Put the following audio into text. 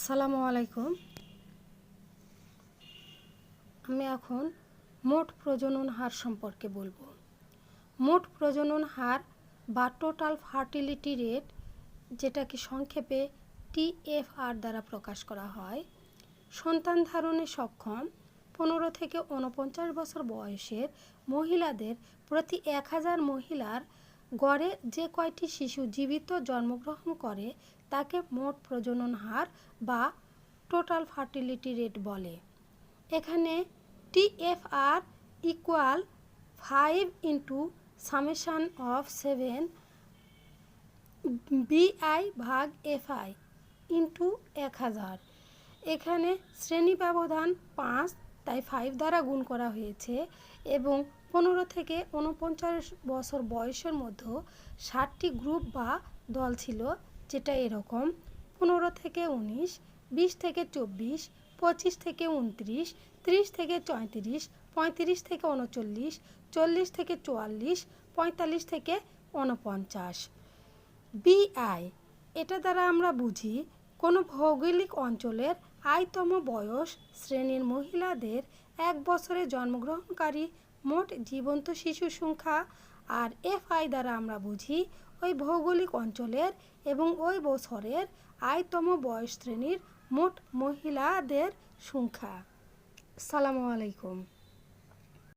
আসসালামু আলাইকুম। আমি এখন মোট প্রজনন হার সম্পর্কে বলবো। মোট প্রজনন হার বা টোটাল ফার্টিলিটি রেট, যেটাকে সংক্ষেপে TFR দ্বারা প্রকাশ করা হয়, সন্তান ধারণে সক্ষম 15 থেকে 49 বছর বয়সের মহিলাদের প্রতি 1000 মহিলার গড়ে যে কয়টি শিশু জীবিত জন্মগ্রহণ করে তাকে মোট প্রজনন হার বা টোটাল ফার্টিলিটি রেট বলে। এখানে TFR equal 5 into summation of 7 BI ভাগ FI ইন্টু 1000। এখানে শ্রেণী ব্যবধান 5, তাই 5 দ্বারা গুণ করা হয়েছে এবং 15 থেকে 49 বছর বয়সের মধ্যে 60টি গ্রুপ বা দল ছিল, যেটা এরকম: 15 থেকে 19, 20 থেকে 24, 25 থেকে 29, 30 থেকে 34, 35 থেকে 39, 40 থেকে 44, 45 থেকে 49। BI, এটা দ্বারা আমরা বুঝি কোনো ভৌগোলিক অঞ্চলের আয়তম বয়স শ্রেণীর মহিলাদের 1 বছরে জন্মগ্রহণকারী মোট জীবন্ত শিশু সংখ্যা, আর FI দ্বারা আমরা বুঝি ওই ভৌগোলিক অঞ্চলের এবং ওই বছরের আয়তম বয়স শ্রেণীর মোট মহিলাদের সংখ্যা। আসসালামু আলাইকুম।